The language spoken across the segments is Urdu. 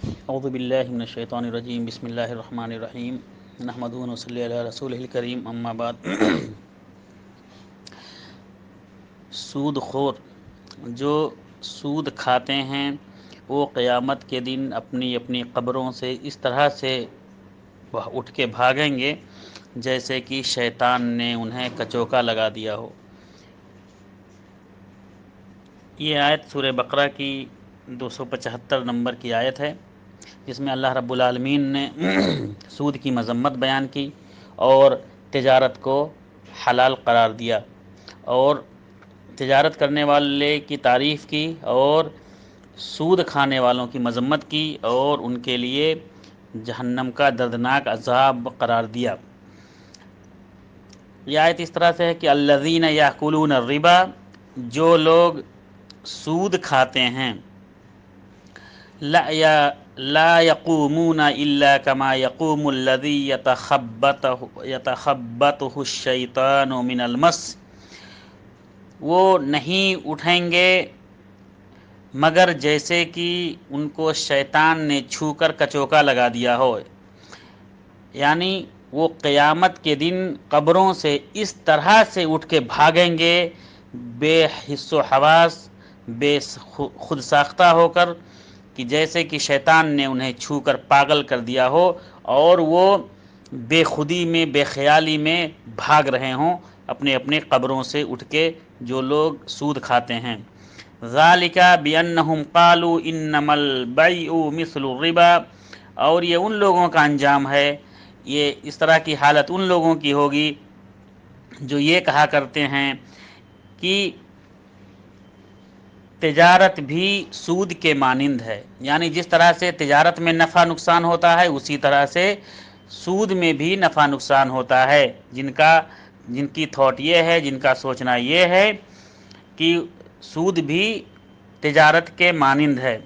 اعوذ باللہ من الشیطان الرجیم بسم اللہ الرحمن الرحیم نحمدہ و نصلی علی رسولہ الکریم اما بعد سود خور جو سود کھاتے ہیں وہ قیامت کے دن اپنی اپنی قبروں سے اس طرح سے اٹھ کے بھاگیں گے جیسے کہ شیطان نے انہیں کچوکا لگا دیا ہو۔ یہ آیت سورہ بقرہ کی 275 نمبر کی آیت ہے، جس میں اللہ رب العالمین نے سود کی مذمت بیان کی اور تجارت کو حلال قرار دیا اور تجارت کرنے والے کی تعریف کی اور سود کھانے والوں کی مذمت کی اور ان کے لیے جہنم کا دردناک عذاب قرار دیا۔ یہ آیت اس طرح سے ہے کہ الذین یاکلون الربا، جو لوگ سود کھاتے ہیں، لا یقومون الا کما یقوم الذی یتخبطہ الشیطان من المس، وہ نہیں اٹھیں گے مگر جیسے کہ ان کو شیطان نے چھو کر کچوکا لگا دیا ہو، یعنی وہ قیامت کے دن قبروں سے اس طرح سے اٹھ کے بھاگیں گے بے حس و حواس، بے خود ساختہ ہو کر، کہ جیسے کہ شیطان نے انہیں چھو کر پاگل کر دیا ہو اور وہ بے خودی میں، بے خیالی میں بھاگ رہے ہوں اپنے اپنے قبروں سے اٹھ کے، جو لوگ سود کھاتے ہیں۔ ذالک بانہم قالوا انما البیع مثل الربا، اور یہ ان لوگوں کا انجام ہے، یہ اس طرح کی حالت ان لوگوں کی ہوگی جو یہ کہا کرتے ہیں کہ تجارت بھی سود کے مانند ہے، یعنی جس طرح سے تجارت میں نفع نقصان ہوتا ہے اسی طرح سے سود میں بھی نفع نقصان ہوتا ہے۔ جن کی تھاٹ یہ ہے، جن کا سوچنا یہ ہے کہ سود بھی تجارت کے مانند ہے،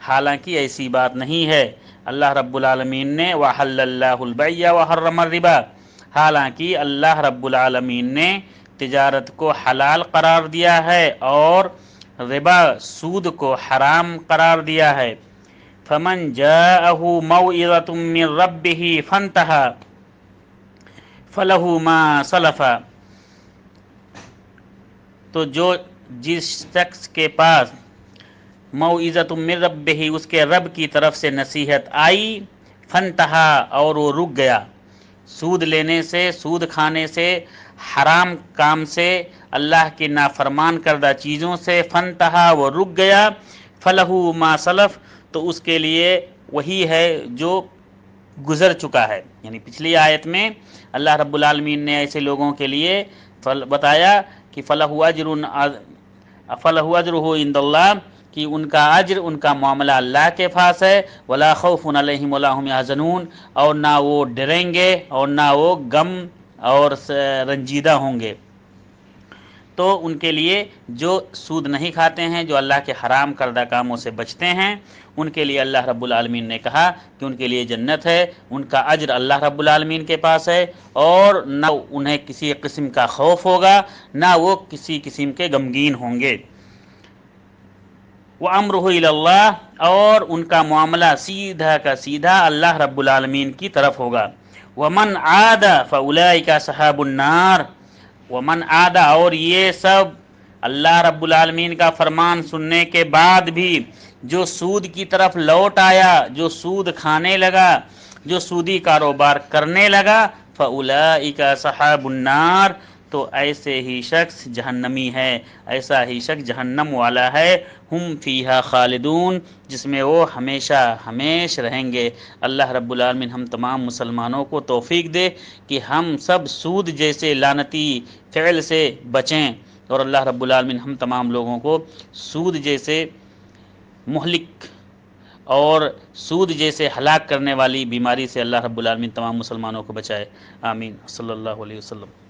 حالانکہ ایسی بات نہیں ہے۔ اللہ رب العالمین نے وَحَلَّ اللَّهُ الْبَيْعَ وَحَرَّمَ الرِّبَا، حالانکہ اللہ رب العالمین نے تجارت کو حلال قرار دیا ہے اور ربا سود کو حرام قرار دیا ہے۔ فَمَنْ جَاءَهُ مَوْعِظَةٌ مِّن رَبِّهِ فَانْتَهَىٰ فَلَهُ مَا سَلَفَ، تو جس شخص کے پاس موعظۃ من ربہ، اس کے رب کی طرف سے نصیحت آئی، فانتہا، اور وہ رک گیا سود لینے سے، سود کھانے سے، حرام کام سے، اللہ کے نافرمان کردہ چیزوں سے، فانتہا، وہ رک گیا، فلہ ما سلف، تو اس کے لیے وہی ہے جو گزر چکا ہے۔ یعنی پچھلی آیت میں اللہ رب العالمین نے ایسے لوگوں کے لیے بتایا کہ فلہ اجرہ عند اللہ، کہ ان کا اجر، ان کا معاملہ اللہ کے پاس ہے، ولا خوف علیہم ولا هم يحزنون، اور نہ وہ ڈریں گے اور نہ وہ غم اور رنجیدہ ہوں گے۔ تو ان کے لیے جو سود نہیں کھاتے ہیں، جو اللہ کے حرام کردہ کاموں سے بچتے ہیں، ان کے لیے اللہ رب العالمین نے کہا کہ ان کے لیے جنت ہے، ان کا اجر اللہ رب العالمین کے پاس ہے، اور نہ انہیں کسی قسم کا خوف ہوگا، نہ وہ کسی قسم کے غمگین ہوں گے۔ وَأَمْرُهُ إِلَى اللَّهِ، اور ان کا معاملہ سیدھا کا سیدھا اللہ رب العالمین کی طرف ہوگا۔ وَمَنْ عَادَ فَأُولَٰئِكَ أَصْحَابُ النَّارِ، وَمَنْ عَادَ، اور یہ سب اللہ رب العالمین کا فرمان سننے کے بعد بھی جو سود کی طرف لوٹ آیا، جو سود کھانے لگا، جو سودی کاروبار کرنے لگا، فَأُولَٰئِكَ أَصْحَابُ النَّارِ، تو ایسے ہی شخص جہنمی ہے، ایسا ہی شخص جہنم والا ہے، ہم فیہا خالدون، جس میں وہ ہمیشہ ہمیش رہیں گے۔ اللہ رب العالمین ہم تمام مسلمانوں کو توفیق دے کہ ہم سب سود جیسے لعنتی فعل سے بچیں، اور اللہ رب العالمین ہم تمام لوگوں کو سود جیسے مہلک اور سود جیسے ہلاک کرنے والی بیماری سے اللہ رب العالمین تمام مسلمانوں کو بچائے، آمین، صلی اللہ علیہ وسلم۔